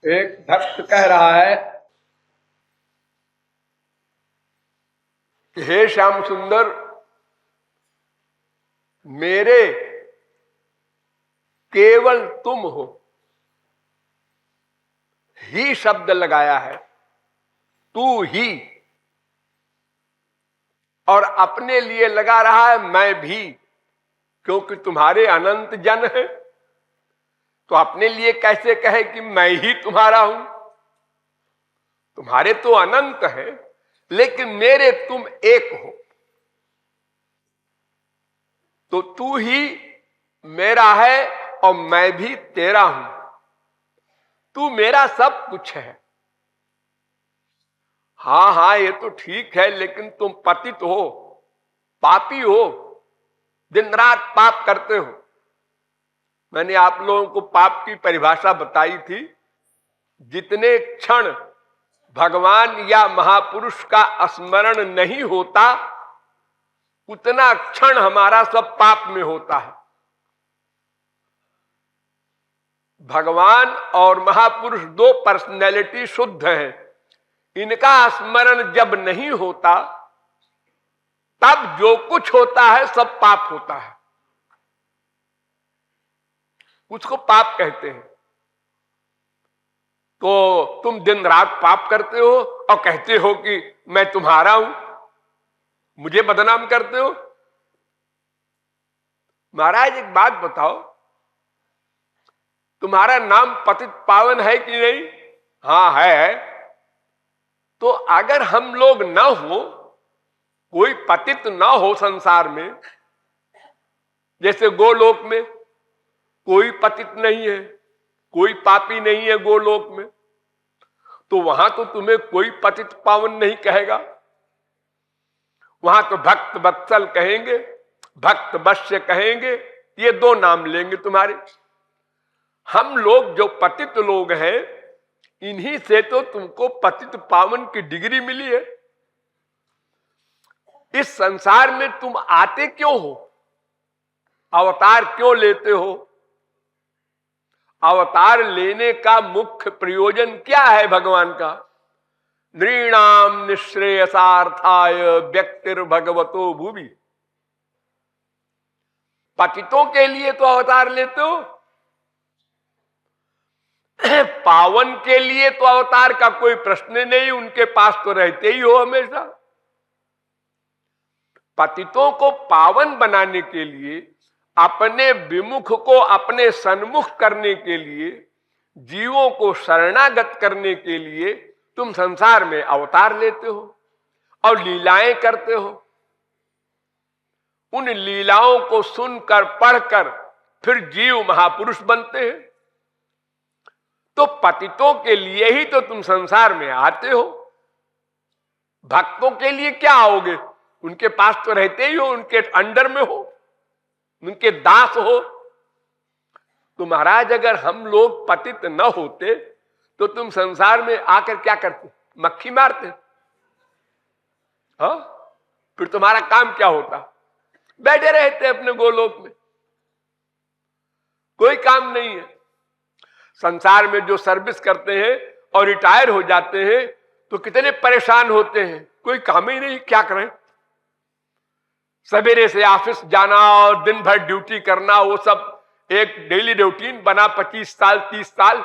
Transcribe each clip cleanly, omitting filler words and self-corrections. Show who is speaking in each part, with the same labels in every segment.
Speaker 1: एक भक्त कह रहा है कि हे श्याम सुंदर, मेरे केवल तुम हो। ही शब्द लगाया है, तू ही, और अपने लिए लगा रहा है मैं भी, क्योंकि तुम्हारे अनंत जन है। तो अपने लिए कैसे कहे कि मैं ही तुम्हारा हूं? तुम्हारे तो अनंत है, लेकिन मेरे तुम एक हो। तो तू ही मेरा है और मैं भी तेरा हूं। तू मेरा सब कुछ है। हाँ हाँ, ये तो ठीक है, लेकिन तुम पतित हो, पापी हो, दिन रात पाप करते हो। मैंने आप लोगों को पाप की परिभाषा बताई थी। जितने क्षण भगवान या महापुरुष का स्मरण नहीं होता, उतना क्षण हमारा सब पाप में होता है। भगवान और महापुरुष दो पर्सनैलिटी शुद्ध है। इनका स्मरण जब नहीं होता, तब जो कुछ होता है सब पाप होता है। उसको पाप कहते हैं। तो तुम दिन रात पाप करते हो और कहते हो कि मैं तुम्हारा हूं, मुझे बदनाम करते हो। महाराज एक बात बताओ, तुम्हारा नाम पतित पावन है कि नहीं? हाँ है। तो अगर हम लोग ना हो, कोई पतित ना हो संसार में, जैसे गोलोक में कोई पतित नहीं है, कोई पापी नहीं है गोलोक में, तो वहां तो तुम्हें कोई पतित पावन नहीं कहेगा। वहां तो भक्त वत्सल कहेंगे, भक्त वश्य कहेंगे, ये दो नाम लेंगे तुम्हारे। हम लोग जो पतित लोग हैं, इन्हीं से तो तुमको पतित पावन की डिग्री मिली है। इस संसार में तुम आते क्यों हो? अवतार क्यों लेते हो? अवतार लेने का मुख्य प्रयोजन क्या है भगवान का? नृणाम निश्रेयसार्थाय व्यक्तिर्भगवतो भुवि। पतितों के लिए तो अवतार लेते हो, पावन के लिए तो अवतार का कोई प्रश्न नहीं, उनके पास तो रहते ही हो हमेशा। पतितों को पावन बनाने के लिए, अपने विमुख को अपने सन्मुख करने के लिए, जीवों को शरणागत करने के लिए तुम संसार में अवतार लेते हो और लीलाएं करते हो। उन लीलाओं को सुनकर पढ़कर फिर जीव महापुरुष बनते हैं। तो पतितों के लिए ही तो तुम संसार में आते हो। भक्तों के लिए क्या आओगे? उनके पास तो रहते ही हो, उनके अंडर में हो, उनके दास हो। तो महाराज, अगर हम लोग पतित न होते तो तुम संसार में आकर क्या करते? मक्खी मारते? हाँ, फिर तुम्हारा काम क्या होता? बैठे रहते अपने गोलोक में, कोई काम नहीं है। संसार में जो सर्विस करते हैं और रिटायर हो जाते हैं तो कितने परेशान होते हैं, कोई काम ही नहीं, क्या करें? सवेरे से ऑफिस जाना और दिन भर ड्यूटी करना, वो सब एक डेली रूटीन बना 25 साल 30 साल।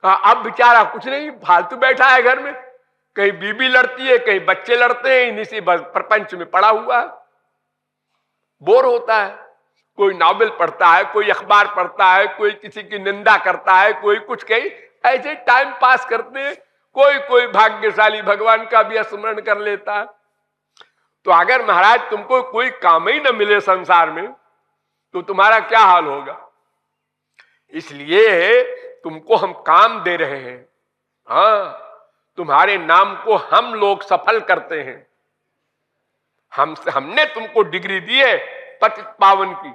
Speaker 1: अब बेचारा कुछ नहीं, फालतू बैठा है घर में। कहीं बीबी लड़ती है, कहीं बच्चे लड़ते हैं, इन्हीं से प्रपंच में पड़ा हुआ है, बोर होता है। कोई नॉवेल पढ़ता है, कोई अखबार पढ़ता है, कोई किसी की निंदा करता है, कोई कुछ कहीं, ऐसे टाइम पास करते हैं। कोई भाग्यशाली भगवान का भी स्मरण कर लेता है। तो अगर महाराज तुमको कोई काम ही न मिले संसार में, तो तुम्हारा क्या हाल होगा? इसलिए तुमको हम काम दे रहे हैं। हाँ, तुम्हारे नाम को हम लोग सफल करते हैं। हमने तुमको डिग्री दी है पतित पावन की,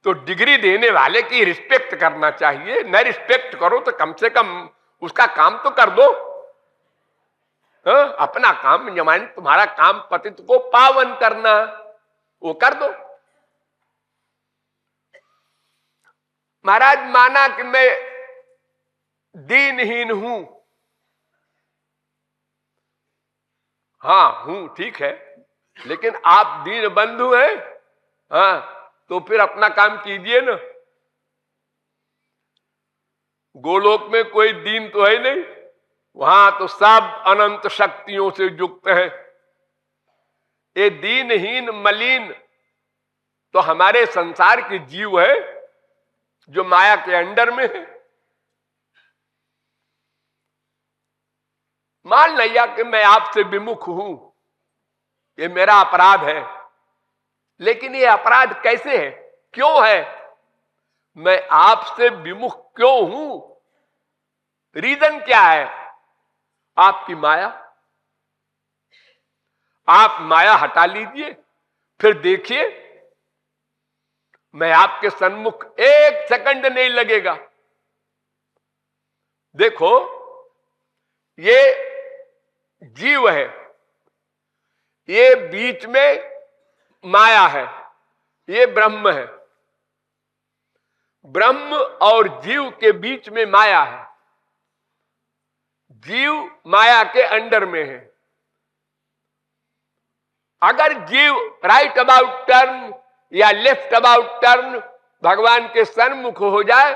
Speaker 1: तो डिग्री देने वाले की रिस्पेक्ट करना चाहिए। न रिस्पेक्ट करो तो कम से कम उसका काम तो कर दो। अपना काम, जमाने तुम्हारा काम पतित को पावन करना, वो कर दो। महाराज, माना कि मैं दीनहीन हूं। हाँ हूं, ठीक है, लेकिन आप दीन बंधु हैं। हाँ, तो फिर अपना काम कीजिए ना। गोलोक में कोई दीन तो है नहीं, वहां तो सब अनंत शक्तियों से युक्त है। ये दीनहीन मलिन तो हमारे संसार के जीव है जो माया के अंडर में है। मान लिया कि मैं आपसे विमुख हूं, ये मेरा अपराध है, लेकिन ये अपराध कैसे है, क्यों है, मैं आपसे विमुख क्यों हूं, रीजन क्या है? आपकी माया। आप माया हटा लीजिए, फिर देखिए मैं आपके सन्मुख एक सेकंड नहीं लगेगा। देखो, ये जीव है, ये बीच में माया है, ये ब्रह्म है। ब्रह्म और जीव के बीच में माया है, जीव माया के अंडर में है। अगर जीव राइट अबाउट टर्न या लेफ्ट अबाउट टर्न भगवान के सन्मुख हो जाए,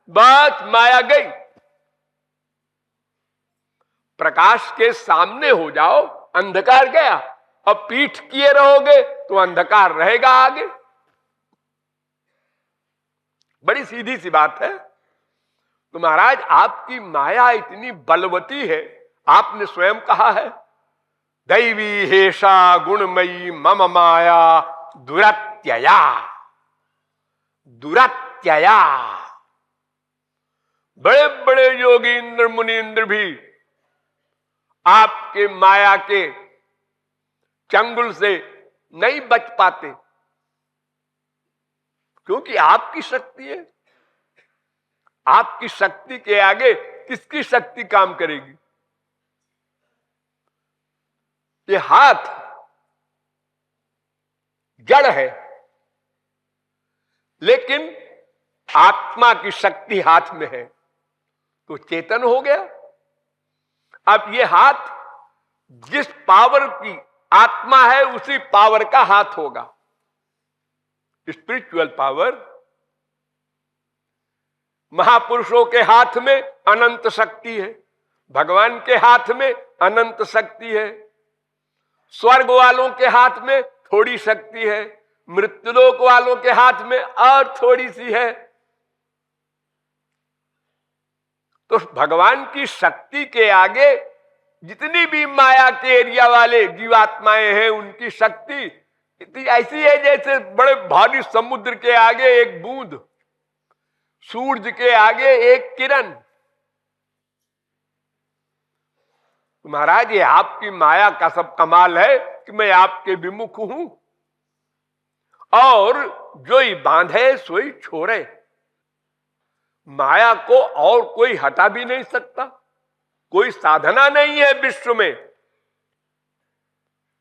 Speaker 1: बस माया गई। प्रकाश के सामने हो जाओ, अंधकार गया। अब पीठ किए रहोगे तो अंधकार रहेगा आगे। बड़ी सीधी सी बात है। तो महाराज, आपकी माया इतनी बलवती है, आपने स्वयं कहा है, दैवी हेषा गुणमयी मम माया दुरत्यया। दुरत्यया। बड़े बड़े योगी इंद्र मुनीन्द्र भी आपके माया के चंगुल से नहीं बच पाते, क्योंकि आपकी शक्ति है। आपकी शक्ति के आगे किसकी शक्ति काम करेगी? ये हाथ जड़ है, लेकिन आत्मा की शक्ति हाथ में है, तो चेतन हो गया। अब ये हाथ जिस पावर की आत्मा है, उसी पावर का हाथ होगा। Spiritual power. महापुरुषों के हाथ में अनंत शक्ति है, भगवान के हाथ में अनंत शक्ति है। स्वर्ग वालों के हाथ में थोड़ी शक्ति है, मृत्युलोक वालों के हाथ में और थोड़ी सी है। तो भगवान की शक्ति के आगे जितनी भी माया के एरिया वाले जीवात्माएं हैं, उनकी शक्ति इतनी ऐसी है जैसे बड़े भारी समुद्र के आगे एक बूंद, सूरज के आगे एक किरण। महाराज, ये आपकी माया का सब कमाल है कि मैं आपके विमुख हूं, और जो ही बांधे सोई छोड़े। माया को और कोई हटा भी नहीं सकता, कोई साधना नहीं है विश्व में।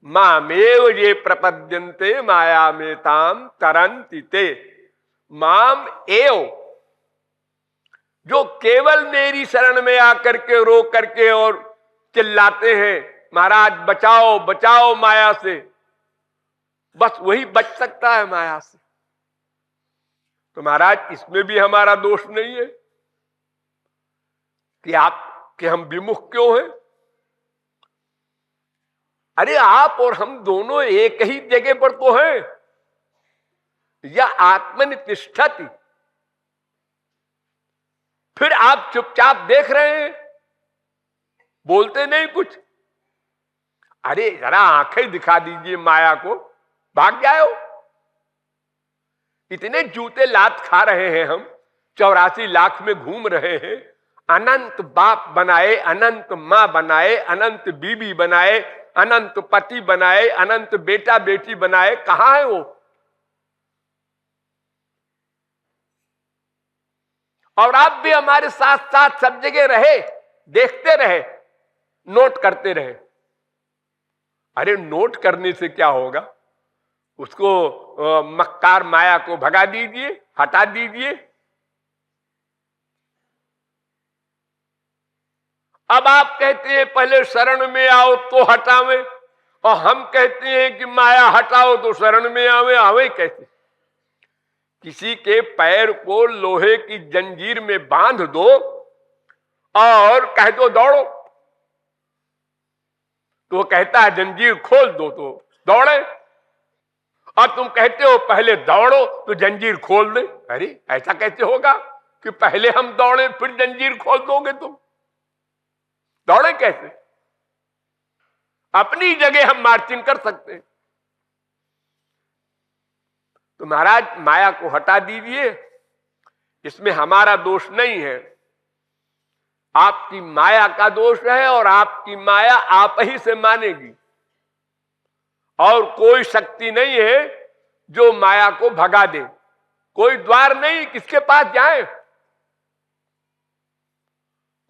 Speaker 1: मामेव ये प्रपद्यन्ते माया में ताम तरन्ति ते। माम एव, जो केवल मेरी शरण में आकर के रो करके और चिल्लाते हैं, महाराज बचाओ बचाओ माया से, बस वही बच सकता है माया से। तो महाराज, इसमें भी हमारा दोष नहीं है कि हम विमुख क्यों हैं। अरे आप और हम दोनों एक ही जगह पर तो हैं। या आत्मनि तिष्ठति, फिर आप चुपचाप देख रहे हैं, बोलते नहीं कुछ। अरे जरा आंखें दिखा दीजिए माया को, भाग जाओ। इतने जूते लात खा रहे हैं हम, 84 लाख में घूम रहे हैं, अनंत बाप बनाए, अनंत मां बनाए, अनंत बीबी बनाए, अनंत पति बनाए, अनंत बेटा बेटी बनाए, कहां है वो? और आप भी हमारे साथ साथ सब जगह रहे, देखते रहे, नोट करते रहे। अरे नोट करने से क्या होगा? उसको मक्कार माया को भगा दीजिए, हटा दीजिए। अब आप कहते हैं पहले शरण में आओ तो हटावे, और हम कहते हैं कि माया हटाओ तो शरण में आवे। आवे कैसे? किसी के पैर को लोहे की जंजीर में बांध दो और कह दो दौड़ो, तो वो कहता है जंजीर खोल दो तो दौड़े। और तुम कहते हो पहले दौड़ो तो जंजीर खोल दे। अरे ऐसा कैसे होगा कि पहले हम दौड़े फिर जंजीर खोल दोगे तुम? दौड़े कैसे? अपनी जगह हम मार्चिंग कर सकते हैं। तो महाराज माया को हटा दीजिए, इसमें हमारा दोष नहीं है, आपकी माया का दोष है। और आपकी माया आप ही से मानेगी, और कोई शक्ति नहीं है जो माया को भगा दे। कोई द्वार नहीं, किसके पास जाए?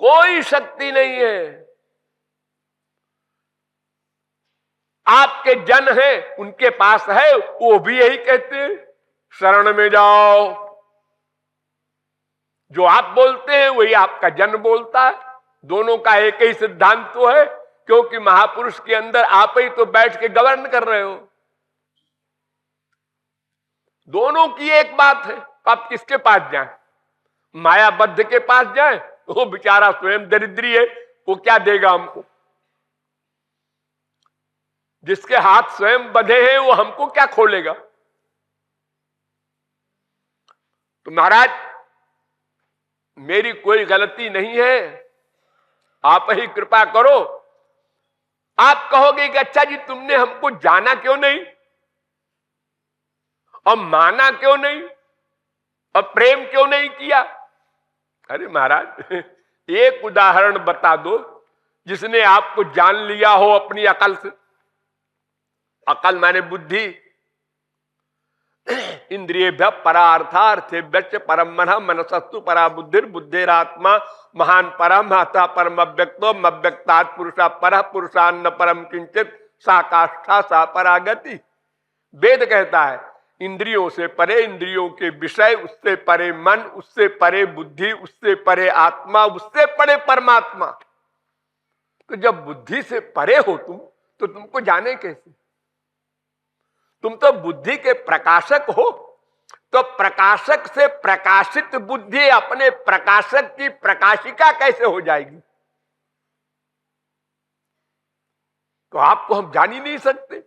Speaker 1: कोई शक्ति नहीं है। आपके जन हैं, उनके पास है, वो भी यही कहते हैं शरण में जाओ। जो आप बोलते हैं वही आपका जन बोलता है। दोनों का एक ही सिद्धांत तो है, क्योंकि महापुरुष के अंदर आप ही तो बैठ के गवर्न कर रहे हो। दोनों की एक बात है। आप किसके पास जाएं? मायाबद्ध के पास जाएं? वो बेचारा स्वयं दरिद्री है, वो क्या देगा हमको? जिसके हाथ स्वयं बंधे हैं वो हमको क्या खोलेगा? तो महाराज मेरी कोई गलती नहीं है, आप ही कृपा करो। आप कहोगे कि अच्छा जी तुमने हमको जाना क्यों नहीं और माना क्यों नहीं और प्रेम क्यों नहीं किया? अरे महाराज एक उदाहरण बता दो जिसने आपको जान लिया हो अपनी अकल से। अकल माने बुद्धि। इंद्रियेभ्यः परार्थार्थेभ्यश्च परम मनः मनसस्तु परा बुद्धिर बुद्धिरात्मा महान परम अतः परम अव्यक्तो अव्यक्तात् पुरुषा परः पुरुषान्न परम किंचित सा काष्ठा सा परागति। वेद कहता है इंद्रियों से परे इंद्रियों के विषय, उससे परे मन, उससे परे बुद्धि, उससे परे आत्मा, उससे परे परमात्मा। तो जब बुद्धि से परे हो तुम तो तुमको जाने कैसे? तुम तो बुद्धि के प्रकाशक हो, तो प्रकाशक से प्रकाशित बुद्धि अपने प्रकाशक की प्रकाशिका कैसे हो जाएगी? तो आपको हम जान ही नहीं सकते।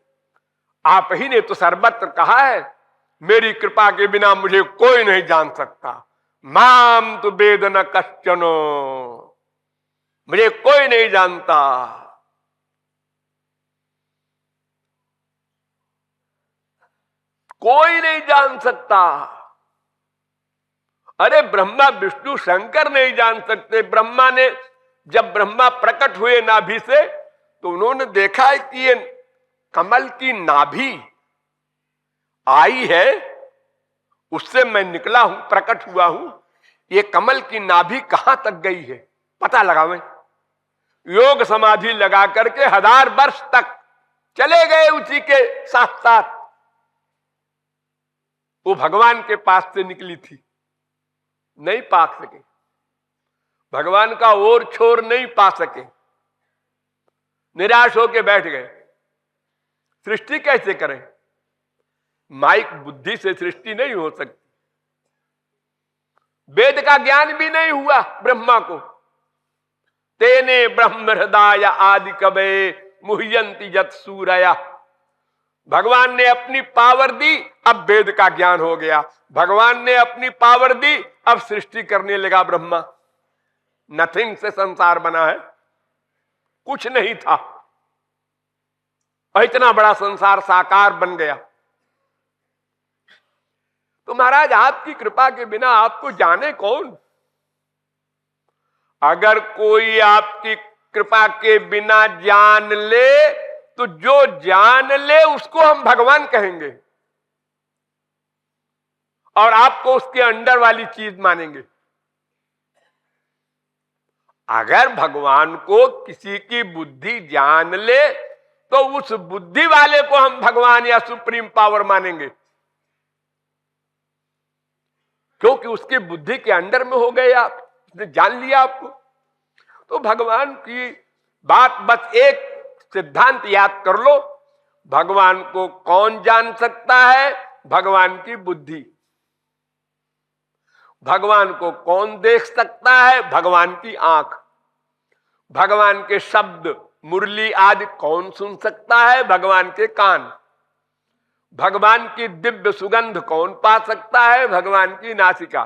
Speaker 1: आप ही ने तो सर्वत्र कहा है मेरी कृपा के बिना मुझे कोई नहीं जान सकता। माम तो वेद न कश्चनो, मुझे कोई नहीं जानता। कोई नहीं जान सकता। अरे ब्रह्मा विष्णु शंकर नहीं जान सकते। ब्रह्मा ने जब ब्रह्मा प्रकट हुए नाभि से तो उन्होंने देखा है कि ये कमल की नाभि आई है, उससे मैं निकला हूं, प्रकट हुआ हूं। ये कमल की नाभि कहां तक गई है पता लगावें। योग समाधि लगा करके 1000 वर्ष तक चले गए उसी के साथ साथ। वो भगवान के पास से निकली थी, नहीं पा सके। भगवान का ओर छोर नहीं पा सके, निराश होकर बैठ गए। सृष्टि कैसे करें? माइक बुद्धि से सृष्टि नहीं हो सकती। वेद का ज्ञान भी नहीं हुआ ब्रह्मा को। तेने ब्रह्म हृदय आदि कवे मुह्यंति यत् सूरया। भगवान ने अपनी पावर दी, अब वेद का ज्ञान हो गया। भगवान ने अपनी पावर दी, अब सृष्टि करने लगा ब्रह्मा। नथिंग से संसार बना है, कुछ नहीं था और इतना बड़ा संसार साकार बन गया। तो महाराज आपकी कृपा के बिना आपको जाने कौन? अगर कोई आपकी कृपा के बिना जान ले तो जो जान ले उसको हम भगवान कहेंगे और आपको उसके अंडर वाली चीज मानेंगे। अगर भगवान को किसी की बुद्धि जान ले तो उस बुद्धि वाले को हम भगवान या सुप्रीम पावर मानेंगे, क्योंकि उसकी बुद्धि के अंडर में हो गए आप, उसने जान लिया आपको। तो भगवान की बात बस एक सिद्धांत याद कर लो, भगवान को कौन जान सकता है? भगवान की बुद्धि। भगवान को कौन देख सकता है? भगवान की आंख। भगवान के शब्द मुरली आदि कौन सुन सकता है? भगवान के कान। भगवान की दिव्य सुगंध कौन पा सकता है? भगवान की नासिका।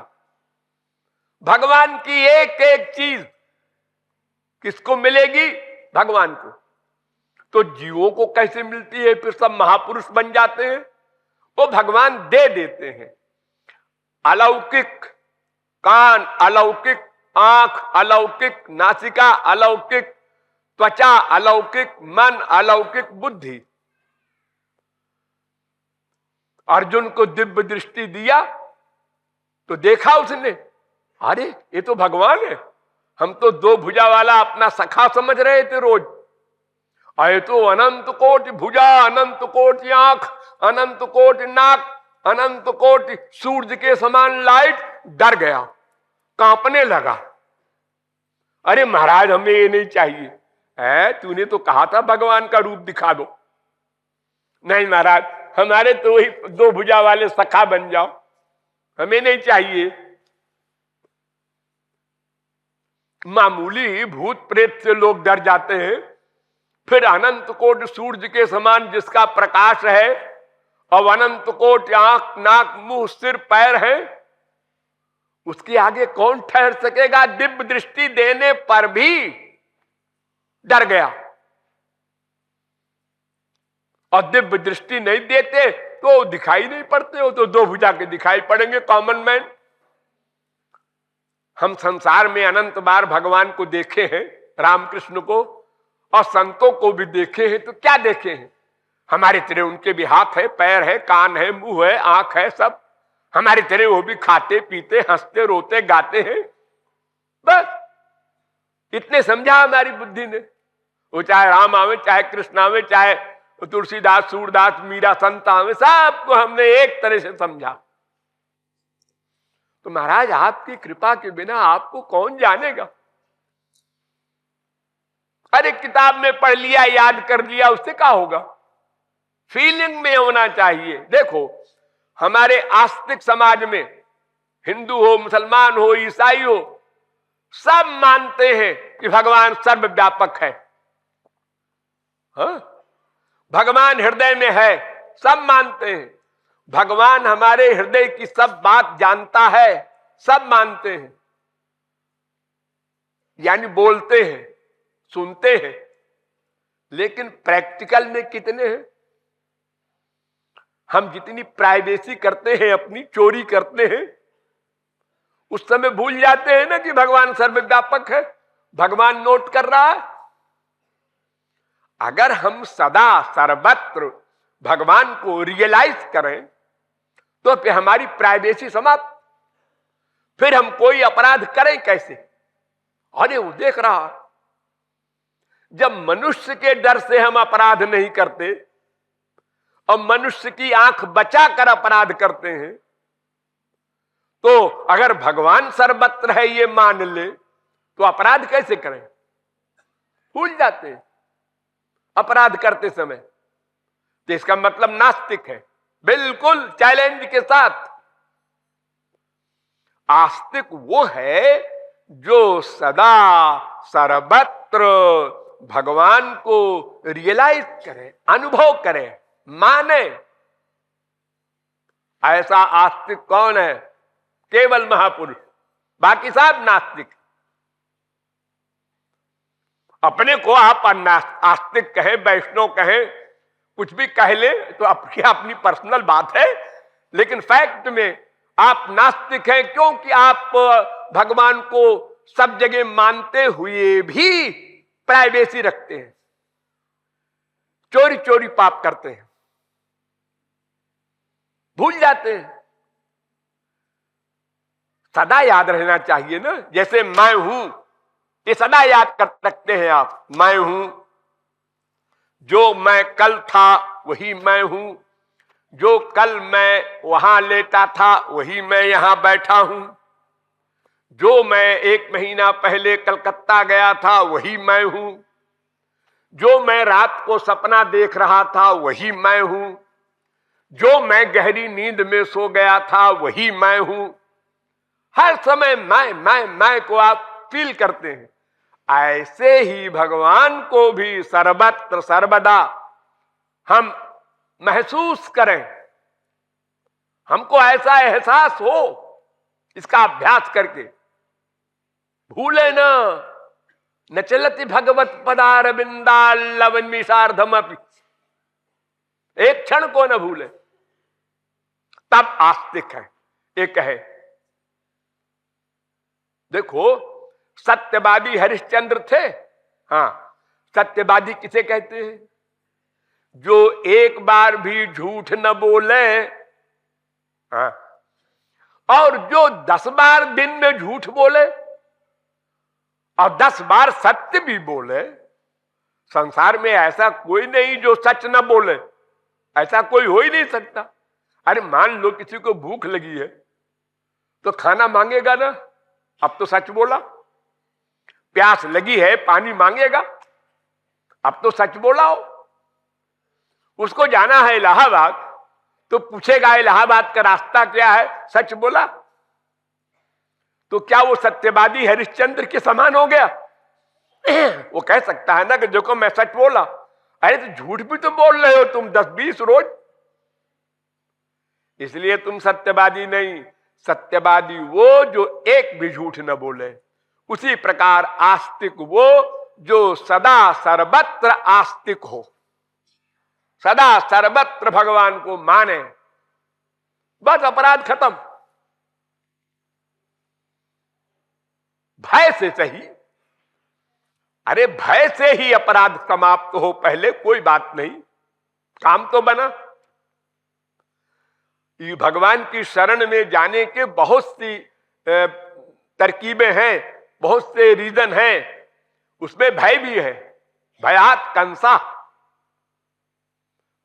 Speaker 1: भगवान की एक एक चीज किसको मिलेगी? भगवान को। तो जीवों को कैसे मिलती है? फिर सब महापुरुष बन जाते हैं। वो भगवान दे देते हैं। अलौकिक कान, अलौकिक आंख, अलौकिक नासिका, अलौकिक त्वचा, अलौकिक मन, अलौकिक बुद्धि। अर्जुन को दिव्य दृष्टि दिया तो देखा उसने, अरे ये तो भगवान है। हम तो दो भुजा वाला अपना सखा समझ रहे थे रोज, आए तो अनंत कोटि भुजा, अनंत कोटि आंख, अनंत कोटि नाक, अनंत कोटि सूरज के समान लाइट। डर गया, कांपने लगा। अरे महाराज हमें ये नहीं चाहिए। है तूने तो कहा था भगवान का रूप दिखा दो। नहीं महाराज, हमारे तो वही दो भुजा वाले सखा बन जाओ, हमें नहीं चाहिए। मामूली भूत प्रेत से लोग डर जाते हैं, फिर अनंत कोटि सूरज के समान जिसका प्रकाश है और अनंत कोटि आंख नाक मुंह सिर पैर है, उसके आगे कौन ठहर सकेगा? दिव्य दृष्टि देने पर भी डर गया। और दिव्य दृष्टि नहीं देते तो दिखाई नहीं पड़ते हो, तो दो भुजा के दिखाई पड़ेंगे कॉमन मैन। हम संसार में अनंत बार भगवान को देखे हैं, रामकृष्ण को, और संतों को भी देखे हैं। तो क्या देखे हैं? हमारे तरह उनके भी हाथ है, पैर है, कान है, मुंह है, आंख है, सब हमारे तरह वो भी खाते पीते हंसते रोते गाते हैं। बस इतने समझा हमारी बुद्धि ने। वो चाहे राम आवे, चाहे कृष्ण आवे, चाहे तुलसीदास, सूरदास, मीरा, संत आवे, सबको हमने एक तरह से समझा। तो महाराज आपकी कृपा के बिना आपको कौन जानेगा? अरे किताब में पढ़ लिया, याद कर लिया, उससे क्या होगा? फीलिंग में होना चाहिए। देखो हमारे आस्तिक समाज में हिंदू हो, मुसलमान हो, ईसाई हो, सब मानते हैं कि भगवान सर्वव्यापक है। हाँ? भगवान हृदय में है, सब मानते हैं। भगवान हमारे हृदय की सब बात जानता है, सब मानते हैं। यानी बोलते हैं, सुनते हैं, लेकिन प्रैक्टिकल में कितने हैं? हम जितनी प्राइवेसी करते हैं, अपनी चोरी करते हैं, उस समय भूल जाते हैं ना कि भगवान सर्वव्यापक है, भगवान नोट कर रहा है। अगर हम सदा सर्वत्र भगवान को रियलाइज करें तो फिर हमारी प्राइवेसी समाप्त। फिर हम कोई अपराध करें कैसे? अरे वो देख रहा है। जब मनुष्य के डर से हम अपराध नहीं करते और मनुष्य की आंख बचाकर अपराध करते हैं, तो अगर भगवान सर्वत्र है ये मान ले तो अपराध कैसे करें? भूल जाते हैं अपराध करते समय। तो इसका मतलब नास्तिक है, बिल्कुल चैलेंज के साथ। आस्तिक वो है जो सदा सर्वत्र भगवान को रियलाइज करे, अनुभव करे, माने। ऐसा आस्तिक कौन है? केवल महापुरुष, बाकी सब नास्तिक। अपने को आप आस्तिक कहें, वैष्णव कहें, कुछ भी कह ले तो आपकी अपनी पर्सनल बात है, लेकिन फैक्ट में आप नास्तिक हैं, क्योंकि आप भगवान को सब जगह मानते हुए भी प्राइवेसी रखते हैं, चोरी चोरी पाप करते हैं, भूल जाते हैं। सदा याद रहना चाहिए ना, जैसे मैं हूं, ये सदा याद कर सकते हैं आप। मैं हूं, जो मैं कल था वही मैं हूं, जो कल मैं वहां लेटा था वही मैं यहां बैठा हूं, जो मैं 1 महीना पहले कलकत्ता गया था वही मैं हूं, जो मैं रात को सपना देख रहा था वही मैं हूं, जो मैं गहरी नींद में सो गया था वही मैं हूं। हर समय मैं को आप फील करते हैं। ऐसे ही भगवान को भी सर्वत्र सर्वदा हम महसूस करें, हमको ऐसा एहसास हो, इसका अभ्यास करके। भूले न चलति भगवत पदारविंदाल्लवन्मिषार्धम अपि, एक क्षण को न भूले, तब आस्तिक है। एक है, देखो सत्यवादी हरिश्चंद्र थे। हाँ, सत्यवादी किसे कहते हैं? जो एक बार भी झूठ न बोले, हाँ, और जो 10 बार दिन में झूठ बोले और 10 बार सत्य भी बोले। संसार में ऐसा कोई नहीं जो सच न बोले, ऐसा कोई हो ही नहीं सकता। अरे मान लो किसी को भूख लगी है तो खाना मांगेगा ना, अब तो सच बोला। प्यास लगी है, पानी मांगेगा, अब तो सच बोला हो। उसको जाना है इलाहाबाद तो पूछेगा इलाहाबाद का रास्ता क्या है, सच बोला। तो क्या वो सत्यवादी हरिश्चंद्र के समान हो गया? वो कह सकता है ना कि देखो मैं सच बोला। अरे तो झूठ भी तो बोल रहे हो तुम 10-20 रोज, इसलिए तुम सत्यवादी नहीं। सत्यवादी वो जो एक भी झूठ न बोले। उसी प्रकार आस्तिक वो जो सदा सर्वत्र आस्तिक हो, सदा सर्वत्र भगवान को माने। बस अपराध खत्म। भय से सही, अरे भय से ही अपराध समाप्त हो पहले, कोई बात नहीं, काम तो बना। ये भगवान की शरण में जाने के बहुत सी तरकीबें हैं, बहुत से रीजन हैं, उसमें भय भी है। भयात कंसा,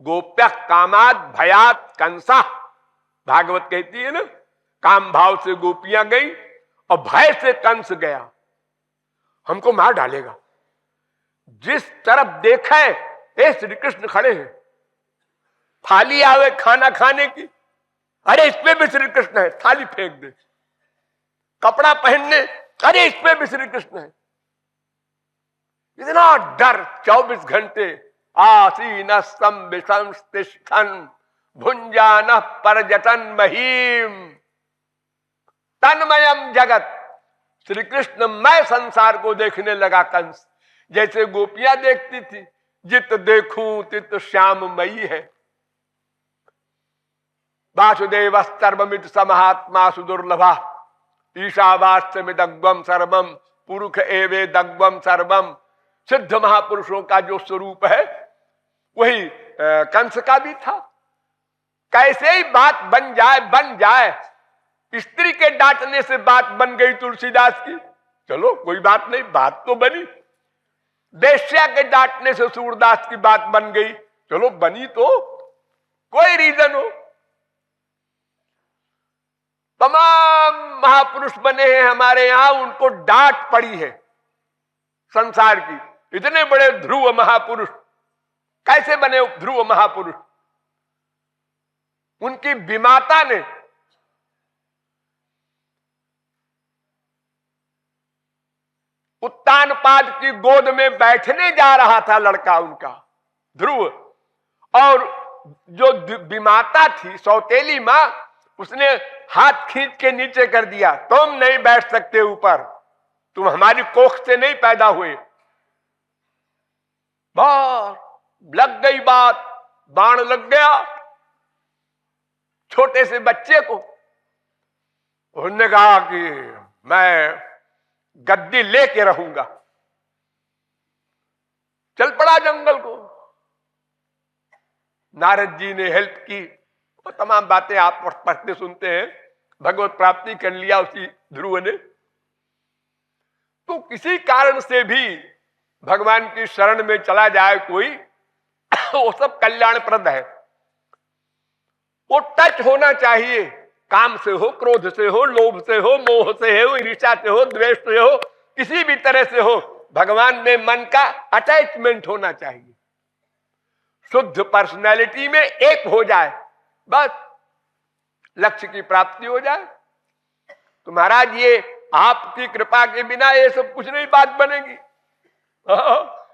Speaker 1: गोप्य कामाद भयात कंसा, भागवत कहती है ना। काम भाव से गोपियां गई और भय से कंस गया, हमको मार डालेगा। जिस तरफ देखे ए श्री कृष्ण खड़े हैं, थाली आवे खाना खाने की, अरे इसमें भी श्री कृष्ण है, थाली फेंक दे। कपड़ा पहनने, अरे इसमें भी श्री कृष्ण है। इतना डर 24 घंटे। आसीन संतिष्ठन् भुंजान परजतन महीम तन्मयम जगत। श्री कृष्ण मैं संसार को देखने लगा कंस, जैसे गोपियां देखती थी। जित देखूं तित श्याममयी है। वासुदेव सर्वमित समहात्मा सुदुर्लभा ईशावास्यमिदग्वम सर्वम पुरुष एवे दग्वम सर्वम। सिद्ध महापुरुषों का जो स्वरूप है वही कंस का भी था। कैसे ही बात बन जाए। स्त्री के डांटने से बात बन गई तुलसीदास की, चलो कोई बात नहीं, बात तो बनी। वेश्या के डांटने से सूरदास की बात बन गई, चलो बनी तो, कोई रीजन हो। तमाम महापुरुष बने हैं हमारे यहां, उनको डांट पड़ी है संसार की। इतने बड़े ध्रुव महापुरुष कैसे बने? ध्रुव महापुरुष, उनकी विमाता ने उत्तानपाद की गोद में बैठने जा रहा था लड़का उनका ध्रुव, और जो विमाता थी सौतेली मां, उसने हाथ खींच के नीचे कर दिया, तुम नहीं बैठ सकते ऊपर, तुम हमारी कोख से नहीं पैदा हुए। बस लग गई बात, बाण लग गया छोटे से बच्चे को। उन्होंने कहा कि मैं गद्दी लेके रहूंगा, चल पड़ा जंगल को। नारद जी ने हेल्प की, वो तमाम बातें आप पढ़ते सुनते हैं। भगवत प्राप्ति कर लिया उसी ध्रुव ने। तो किसी कारण से भी भगवान की शरण में चला जाए कोई, वो सब कल्याणप्रद है। वो टच होना चाहिए, काम से हो, क्रोध से हो, लोभ से हो, मोह से हो, ईर्ष्या से हो, द्वेष से हो, किसी भी तरह से हो, भगवान में मन का अटैचमेंट होना चाहिए। शुद्ध पर्सनैलिटी में एक हो जाए, बस लक्ष्य की प्राप्ति हो जाए। तो महाराज ये आपकी कृपा के बिना ये सब कुछ नहीं बात बनेगी।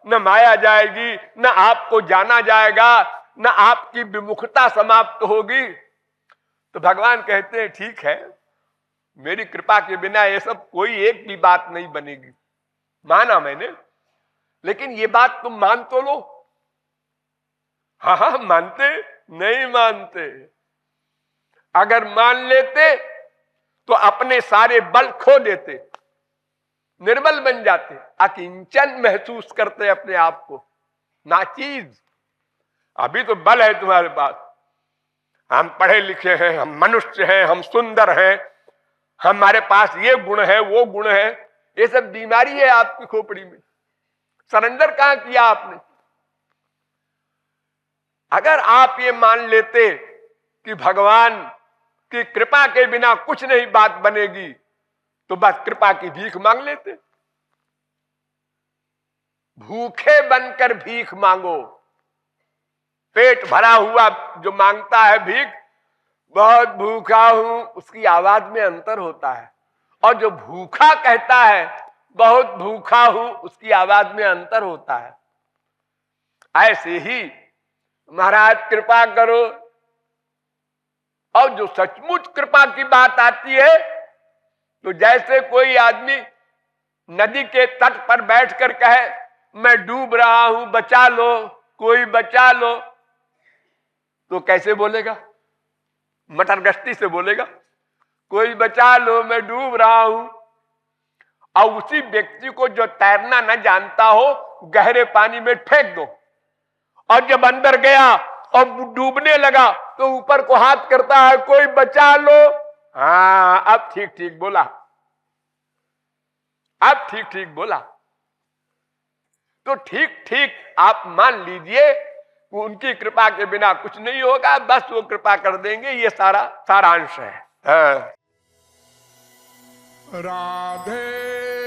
Speaker 1: न माया जाएगी, न आपको जाना जाएगा, न आपकी विमुखता समाप्त होगी। तो भगवान कहते हैं ठीक है, मेरी कृपा के बिना ये सब कोई एक भी बात नहीं बनेगी। माना मैंने, लेकिन ये बात तुम मान तो लो। हाँ, मानते नहीं मानते। अगर मान लेते तो अपने सारे बल खो देते, निर्बल बन जाते, अकिंचन महसूस करते अपने आप को, नाचीज। अभी तो बल है तुम्हारे पास, हम पढ़े लिखे हैं, हम मनुष्य हैं, हम सुंदर हैं, हमारे पास ये गुण है, वो गुण है। ये सब बीमारी है आपकी खोपड़ी में। सरेंडर कहां किया आपने? अगर आप ये मान लेते कि भगवान की कृपा के बिना कुछ नहीं बात बनेगी, तो बस कृपा की भीख मांग लेते। भूखे बनकर भीख मांगो। पेट भरा हुआ जो मांगता है भीख, बहुत भूखा हूं, उसकी आवाज में अंतर होता है। और जो भूखा कहता है बहुत भूखा हूं, उसकी आवाज में अंतर होता है। ऐसे ही महाराज कृपा करो। और जो सचमुच कृपा की बात आती है, तो जैसे कोई आदमी नदी के तट पर बैठकर कहे मैं डूब रहा हूं, बचा लो, कोई बचा लो, तो कैसे बोलेगा? मटर गश्ती से बोलेगा, कोई बचा लो, मैं डूब रहा हूं। और उसी व्यक्ति को जो तैरना न जानता हो, गहरे पानी में फेंक दो, और जब अंदर गया और डूबने लगा तो ऊपर को हाथ करता है, कोई बचा लो। हाँ, अब ठीक ठीक बोला, अब ठीक ठीक बोला। तो ठीक ठीक आप मान लीजिए, उनकी कृपा के बिना कुछ नहीं होगा, बस वो कृपा कर देंगे। ये सारा सारांश है। हाँ।
Speaker 2: राधे